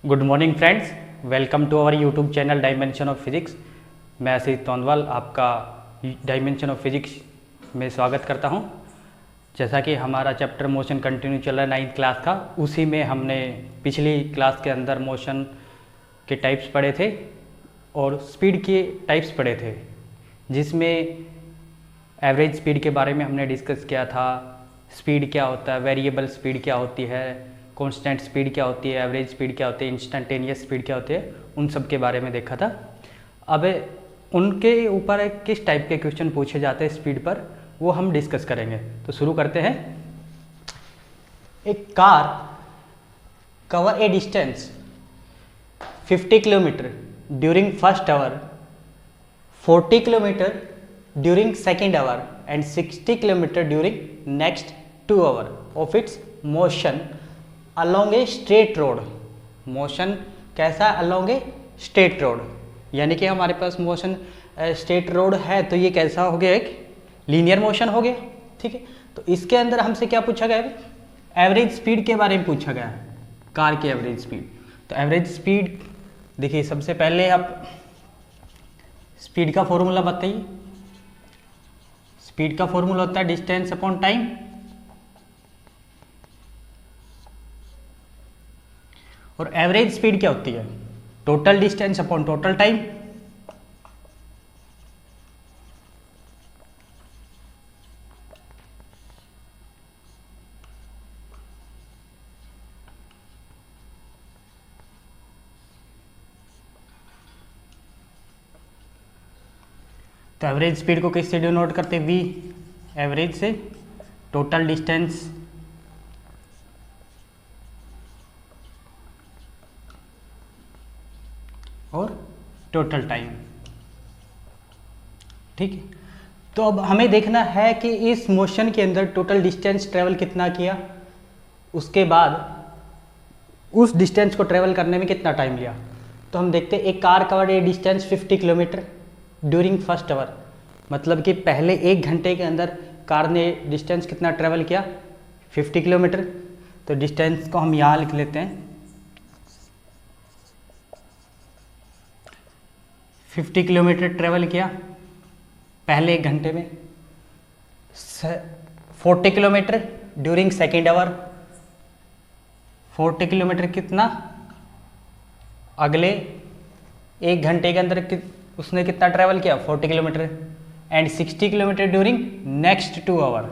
Good morning friends, welcome to our YouTube channel dimension of physics. मैं आशीष तोंदवाल आपका dimension of physics में स्वागत करता हूं। जैसा कि हमारा चैप्टर मोशन कंटिन्यू चल रहा है 9th क्लास का, उसी में हमने पिछली क्लास के अंदर मोशन के टाइप्स पढ़े थे और स्पीड के टाइप्स पढ़े थे, जिसमें एवरेज स्पीड के बारे में हमने डिस्कस किया था। स्पीड क्या होता है, वेरिएबल स्पीड क्या होती है, कांस्टेंट स्पीड क्या होती है, एवरेज स्पीड क्या होती है, इंस्टेंटेनियस स्पीड क्या होती है, उन सब के बारे में देखा था। अब उनके ऊपर किस टाइप के क्वेश्चन पूछे जाते हैं स्पीड पर, वो हम डिस्कस करेंगे। तो शुरू करते हैं। एक car cover A distance 50 kilometre during first hour, 40 kilometre during second hour and 60 kilometre during next 2 hour of its motion along a straight road. Motion कैसा, अलोंग ए स्ट्रेट रोड, यानी कि हमारे पास मोशन स्ट्रेट रोड है, तो ये कैसा हो गया, एक लीनियर मोशन हो गया। ठीक है, तो इसके अंदर हमसे क्या पूछा गया, एवरेज स्पीड के बारे में पूछा गया, कार की एवरेज स्पीड। तो एवरेज स्पीड देखिए, सबसे पहले आप स्पीड का फॉर्मूला बताइए। स्पीड का फॉर्मूला होता है डिस्टेंस अपॉन टाइम, और एवरेज स्पीड क्या होती है, total distance upon total time. तो एवरेज स्पीड को किससे डिनोट करते हैं, वी एवरेज से, टोटल डिस्टेंस और टोटल टाइम। ठीक है, तो अब हमें देखना है कि इस मोशन के अंदर टोटल डिस्टेंस ट्रेवल कितना किया, उसके बाद उस डिस्टेंस को ट्रेवल करने में कितना टाइम लिया। तो हम देखते हैं, एक कार कवर्ड ए distance 50 kilometre during first hour, मतलब कि पहले 1 घंटे के अंदर कार ने डिस्टेंस कितना ट्रेवल किया, 50 किलोमीटर। तो डिस्टेंस को हम यहाँ लिख लेते हैं, 50 किलोमीटर ट्रेवल किया पहले 1 घंटे में। 40 kilometre during second our, 40 kilometre कितना, अगले 1 घंटे के अंदर उसने कितना ट्रेवल किया, 40 kilometre. And 60 kilometre during next 2 hour,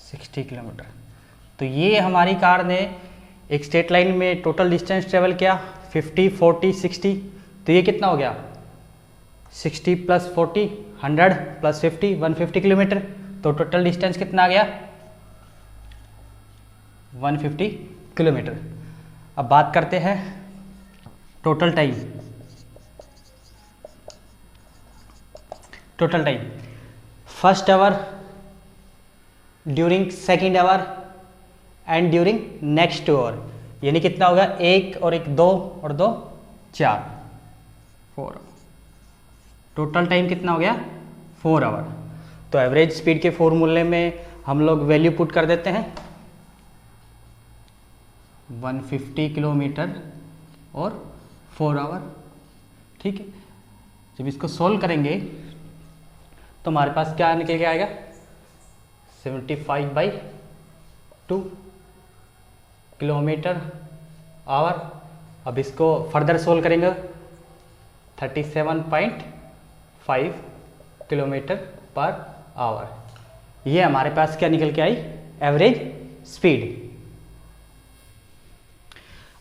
60 kilometre. तो ये हमारी कार ने एक स्ट्रेट लाइन में टोटल डिस्टेंस ट्रेवल किया 50, 40, 60। तो ये कितना हो गया, 60 + 40 100 + 50 150 किलोमीटर। तो टोटल डिस्टेंस कितना आ गया, 150 किलोमीटर। अब बात करते हैं total time. Total time first hour during second hour and during next 2 hour, यानी कितना होगा, 1 और 1 2 और 2 4, 4। टोटल टाइम कितना हो गया, 4 आवर। तो एवरेज स्पीड के फॉर्मूले में हम लोग वैल्यू पुट कर देते हैं, 150 किलोमीटर और 4 आवर। ठीक है, जब इसको सोल्व करेंगे तो हमारे पास क्या निकल के आएगा, 75/2 किलोमीटर आवर। अब इसको फर्दर सोल्व करेंगे, 37.5 किलोमीटर पर आवर। ये हमारे पास क्या निकल के आई, एवरेज स्पीड।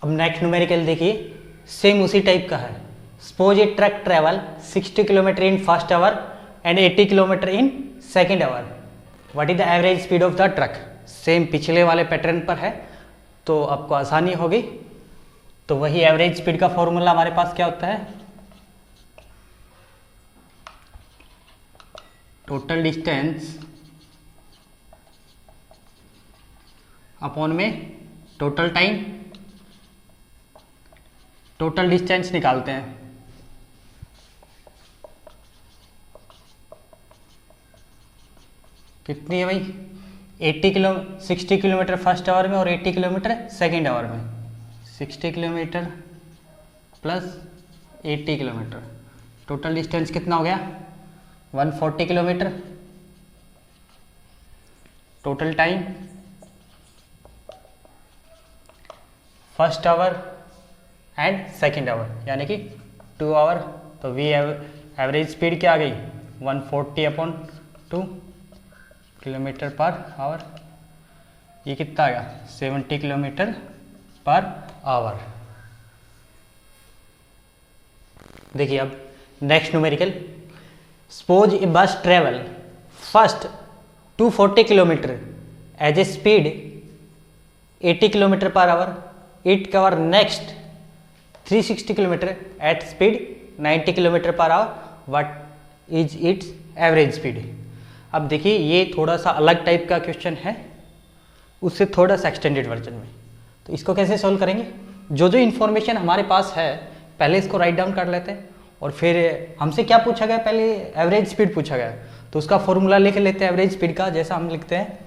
अब नेक्स्ट न्यूमेरिकल देखिए, सेम उसी टाइप का है। Suppose A truck travel 60 kilometre in first hour and 80 kilometre in second hour, what is the average speed of the truck. Same पिछले वाले पैटर्न पर है, तो आपको आसानी होगी। तो वही एवरेज स्पीड का फॉर्मूला हमारे पास क्या होता है, टोटल डिस्टेंस अपॉन में टोटल टाइम। टोटल डिस्टेंस निकालते हैं, कितनी है भाई, 60 किलोमीटर फर्स्ट आवर में और 80 किलोमीटर सेकेंड आवर में। 60 kilometre plus 80 kilometre, total distance कितना हो गया 140 kilometre. Total time first our and second hour यानी कि 2 आवर। तो वी एवरेज स्पीड क्या आ गई 140/2 किलोमीटर पर आवर, ये कितना आ गया 70 किलोमीटर पर आवर। देखिए अब next numerical, suppose a bus travel first 240 kilometre as a speed 80 kilometre per hour, it cover next 360 kilometre at speed 90 kilometre per hour, what is its average speed. अब देखिए ये थोड़ा सा अलग type का question है, उससे थोड़ा सा एक्सटेंडेड वर्जन में। तो इसको कैसे सोल्व करेंगे, जो जो इन्फॉर्मेशन हमारे पास है पहले इसको राइट डाउन कर लेते हैं, और फिर हमसे क्या पूछा गया, पहले एवरेज स्पीड पूछा गया तो उसका फॉर्मूला लिख लेते हैं एवरेज स्पीड का, जैसा हम लिखते हैं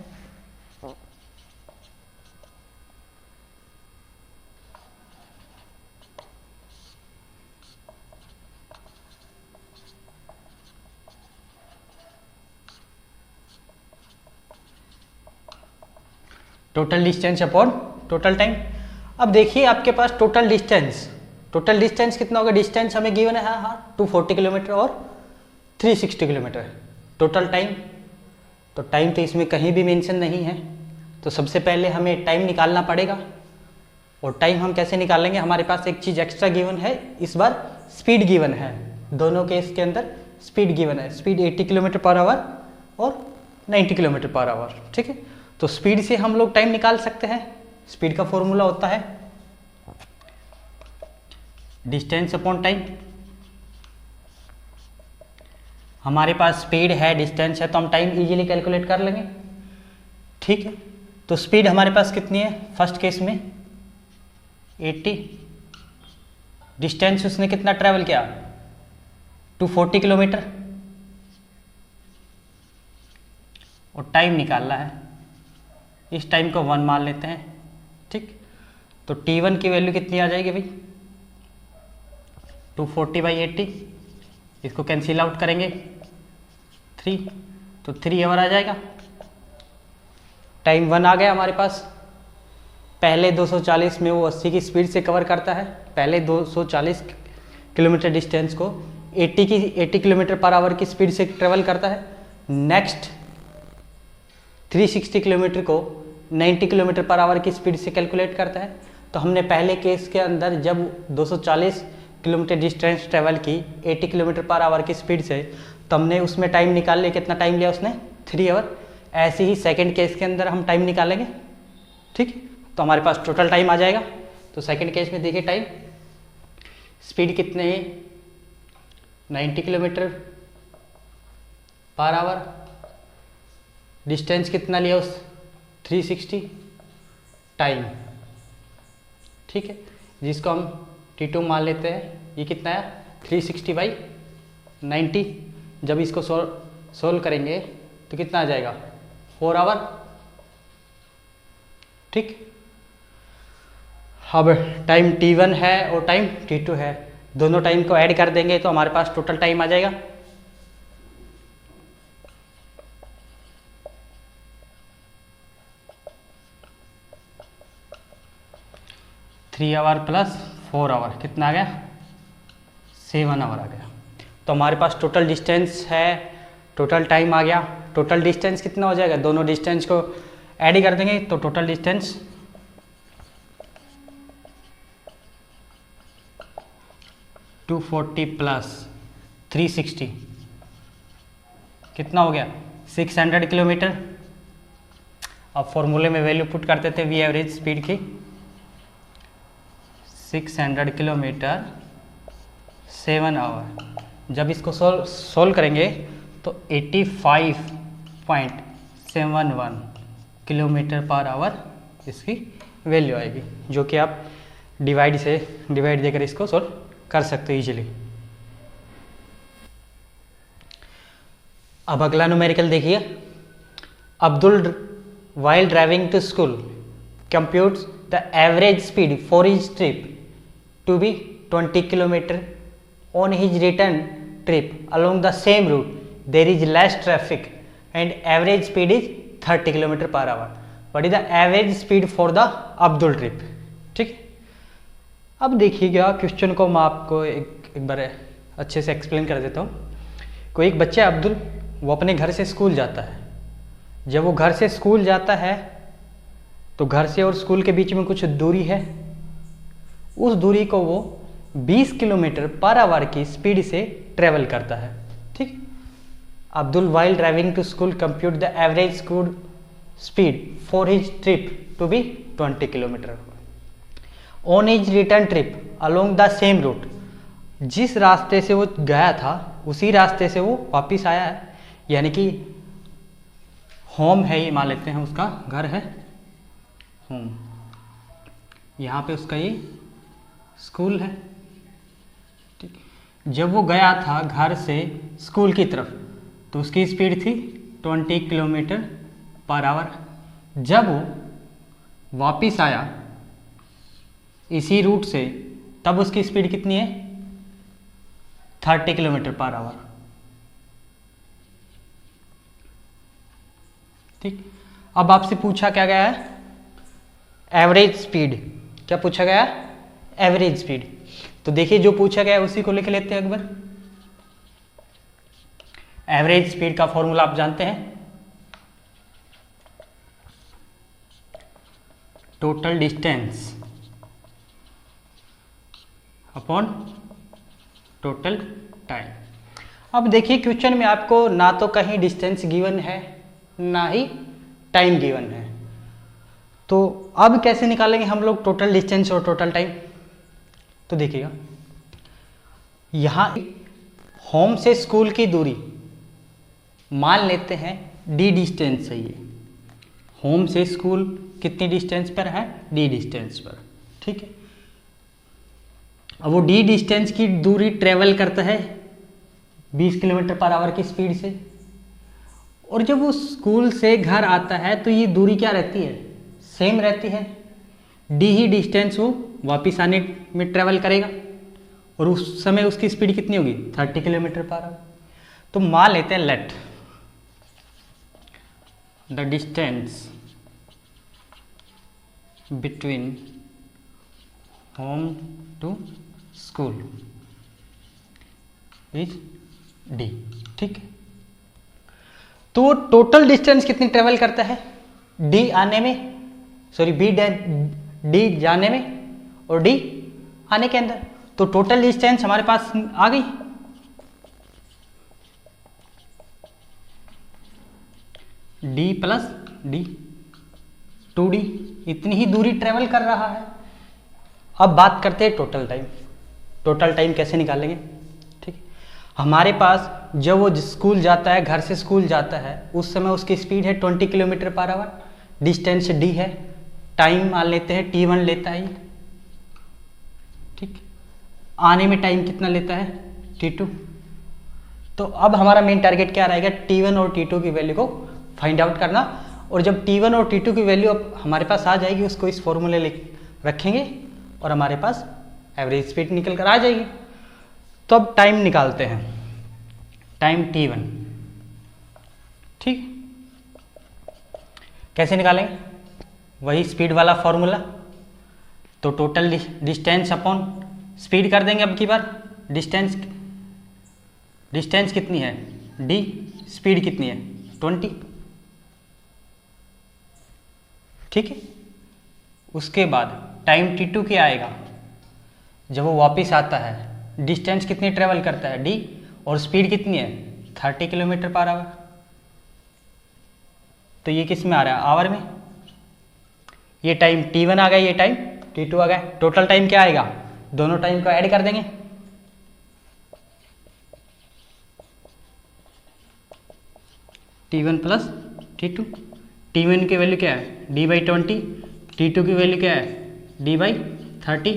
total distance upon total time. अब देखिए आपके पास टोटल डिस्टेंस कितना होगा, डिस्टेंस हमें गिवन है हाँ 240 किलोमीटर और 360 किलोमीटर। टोटल टाइम, तो टाइम तो इसमें कहीं भी मेंशन नहीं है, तो सबसे पहले हमें टाइम निकालना पड़ेगा। और टाइम हम कैसे निकालेंगे, हमारे पास एक चीज़ एक्स्ट्रा गिवन है, इस बार स्पीड गिवन है, दोनों केस के अंदर स्पीड गिवन है, स्पीड 80 किलोमीटर पर आवर और 90 किलोमीटर पर आवर। ठीक है, तो स्पीड से हम लोग टाइम निकाल सकते हैं। स्पीड का फॉर्मूला होता है डिस्टेंस अपॉन टाइम। हमारे पास स्पीड है, डिस्टेंस है, तो हम टाइम इजीली कैलकुलेट कर लेंगे। ठीक है, तो स्पीड हमारे पास कितनी है, फर्स्ट केस में 80, डिस्टेंस उसने कितना ट्रेवल किया 240 किलोमीटर, और टाइम निकालना है, इस टाइम को 1 मान लेते हैं। ठीक, तो T1 की वैल्यू कितनी आ जाएगी भाई 240/80, इसको कैंसिल आउट करेंगे 3, तो 3 आवर आ जाएगा। टाइम 1 आ गया हमारे पास। पहले 240 में वो 80 की स्पीड से कवर करता है, पहले 240 किलोमीटर डिस्टेंस को 80 किलोमीटर पर आवर की स्पीड से ट्रेवल करता है। नेक्स्ट 360 किलोमीटर को 90 किलोमीटर पर आवर की स्पीड से कैलकुलेट करता है। तो हमने पहले केस के अंदर जब 240 किलोमीटर डिस्टेंस ट्रेवल की 80 किलोमीटर पर आवर की स्पीड से, तो हमने उसमें टाइम निकाल लिया, कितना टाइम लिया उसने 3 आवर। ऐसे ही सेकंड केस के अंदर हम टाइम निकालेंगे। ठीक, तो हमारे पास टोटल टाइम आ जाएगा। तो सेकंड केस में देखिए टाइम, स्पीड कितने है 90 किलोमीटर पर आवर, डिस्टेंस कितना लिया उस 360, टाइम। ठीक है, जिसको हम T2 मान लेते हैं, ये कितना है 360/90। जब इसको सोल्व करेंगे तो कितना आ जाएगा 4 आवर। ठीक, अब टाइम T1 है और टाइम T2 है, दोनों टाइम को ऐड कर देंगे तो हमारे पास टोटल टाइम आ जाएगा 3 आवर प्लस 4 आवर, कितना आ गया 7 आवर आ गया। तो हमारे पास टोटल डिस्टेंस है, टोटल टाइम आ गया। टोटल डिस्टेंस कितना हो जाएगा, दोनों डिस्टेंस को ऐड कर देंगे तो टोटल डिस्टेंस 240 प्लस 360 कितना हो गया 600 किलोमीटर। अब फॉर्मूले में वैल्यू पुट करते थे वी एवरेज स्पीड की, 600 किलोमीटर 7 आवर। जब इसको सोल्व करेंगे तो 85.71 किलोमीटर पर आवर इसकी वैल्यू आएगी, जो कि आप डिवाइड देकर इसको सोल्व कर सकते हो इजीली। अब अगला न्यूमेरिकल देखिए, Abdul while driving to school computes the average speed for his trip to be 20 kilometre. On his return trip along the same route there is less traffic and average speed is 30 kilometre per hour. What is the average speed for the Abdul trip. ठीक, अब देखिएगा question को मैं आपको एक बार अच्छे से explain कर देता हूँ. कोई एक बच्चा अब्दुल, वो अपने घर से स्कूल जाता है. जब वो घर से स्कूल जाता है तो घर से और स्कूल के बीच में कुछ दूरी है. उस दूरी को वो 20 किलोमीटर पर आवर की स्पीड से ट्रेवल करता है. ठीक, Abdul while driving to school compute the average school speed for his trip to be 20 kilometre. On his return trip along the same route, जिस रास्ते से वो गया था उसी रास्ते से वो वापस आया है. यानी कि होम है, ये मान लेते हैं उसका घर है होम, यहाँ पे उसका ये स्कूल है. ठीक, जब वो गया था घर से स्कूल की तरफ तो उसकी स्पीड थी 20 किलोमीटर पर आवर. जब वो वापस आया इसी रूट से तब उसकी स्पीड कितनी है? 30 किलोमीटर पर आवर. ठीक, अब आपसे पूछा क्या गया है? Average speed. क्या पूछा गया? Average speed. तो देखिए जो पूछा गया है उसी को लिख लेते हैं एक बार. एवरेज स्पीड का फॉर्मूला आप जानते हैं, total distance upon total time. अब देखिए क्वेश्चन में आपको ना तो कहीं डिस्टेंस गिवन है ना ही टाइम गिवन है. तो अब कैसे निकालेंगे हम लोग टोटल डिस्टेंस और टोटल टाइम? तो देखिएगा, यहाँ होम से स्कूल की दूरी मान लेते हैं डी डिस्टेंस है. ये होम से स्कूल कितनी डिस्टेंस पर है? डी डिस्टेंस पर. ठीक है, अब वो डी डिस्टेंस की दूरी ट्रेवल करता है 20 किलोमीटर पर आवर की स्पीड से. और जब वो स्कूल से घर आता है तो ये दूरी क्या रहती है? सेम रहती है. डी ही डिस्टेंस वो वापस आने में ट्रेवल करेगा और उस समय उसकी स्पीड कितनी होगी? 30 किलोमीटर पर आवर. तो मान लेते हैं let the distance between home to school is D. ठीक है, तो टोटल डिस्टेंस कितनी ट्रेवल करता है? डी आने में, सॉरी डी जाने में और डी आने के अंदर. तो टोटल डिस्टेंस हमारे पास आ गई. डी प्लस डी 2D, इतनी ही दूरी ट्रेवल कर रहा है. अब बात करते हैं टोटल टाइम. टोटल टाइम कैसे निकालेंगे? ठीक, हमारे पास जब वो स्कूल जाता है, घर से स्कूल जाता है, उस समय उसकी स्पीड है 20 kilometre per our. Distance D है, टाइम मान लेते हैं T1 लेता है. ठीक, आने में टाइम कितना लेता है? T2. तो अब हमारा मेन टारगेट क्या रहेगा? T1 और T2 की वैल्यू को फाइंड आउट करना. और जब T1 और T2 की वैल्यू अब हमारे पास आ जाएगी, उसको इस फॉर्मूले रखेंगे और हमारे पास एवरेज स्पीड निकल कर आ जाएगी. तो अब टाइम निकालते हैं, टाइम T1. ठीक, कैसे निकालेंगे? वही स्पीड वाला फॉर्मूला. तो टोटल डिस्टेंस अपॉन स्पीड कर देंगे. अब की बार डिस्टेंस कितनी है? डी. स्पीड कितनी है? 20. ठीक है, उसके बाद टाइम T2 क्या आएगा? जब वो वापस आता है, डिस्टेंस कितनी ट्रेवल करता है? डी. और स्पीड कितनी है? 30 किलोमीटर पर आवर. तो ये किस में आ रहा है? आवर में. ये टाइम T1 आ गया, ये टाइम T2 आ गया. टोटल टाइम क्या आएगा? दोनों टाइम को ऐड कर देंगे. T1 plus T2. T1 की वैल्यू क्या है? D/20. T2 की वैल्यू क्या है? D/30.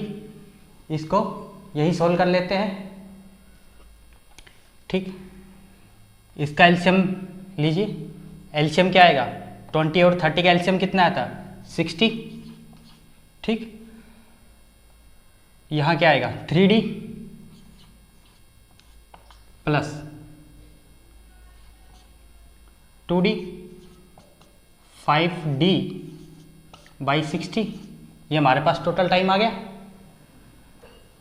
इसको यही सोल्व कर लेते हैं. ठीक, इसका एलसीएम लीजिए. एलसीएम क्या आएगा? 20 और 30 का एलसीएम कितना आता है? 60. ठीक, यहाँ क्या आएगा 3D plus 2D 5D by 60, ये हमारे पास टोटल टाइम आ गया।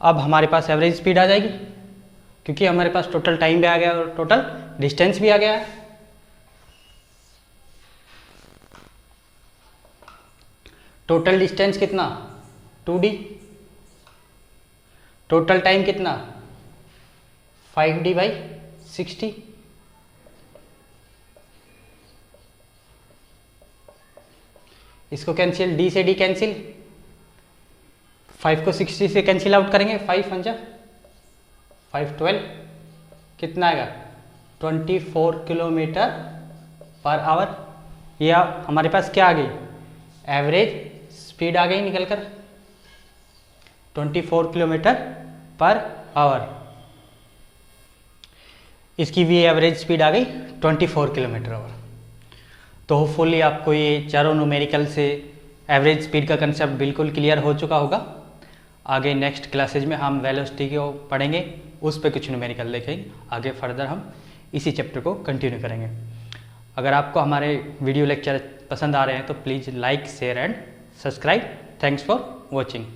अब हमारे पास एवरेज स्पीड आ जाएगी, क्योंकि हमारे पास टोटल टाइम भी आ गया और टोटल डिस्टेंस भी आ गया है। टोटल डिस्टेंस कितना 2D, टोटल टाइम कितना 5D बाई 60, इसको कैंसिल, D से D कैंसिल, 5 को 60 से कैंसिल आउट करेंगे, 5 पंजा 5 12, कितना आएगा 24 किलोमीटर पर आवर। ये हमारे पास क्या आ गई, एवरेज स्पीड आ गई निकल कर 24 किलोमीटर पर आवर। इसकी भी एवरेज स्पीड आ गई 24 किलोमीटर आवर। तो होपफुली आपको ये चारों न्यूमेरिकल से एवरेज स्पीड का कंसेप्ट बिल्कुल क्लियर हो चुका होगा। आगे नेक्स्ट क्लासेज में हम वेलोसिटी को पढ़ेंगे, उस पर कुछ न्यूमेरिकल देखेंगे। आगे फर्दर हम इसी चैप्टर को कंटिन्यू करेंगे। अगर आपको हमारे वीडियो लेक्चर पसंद आ रहे हैं तो please like, share and subscribe. Thanks for watching.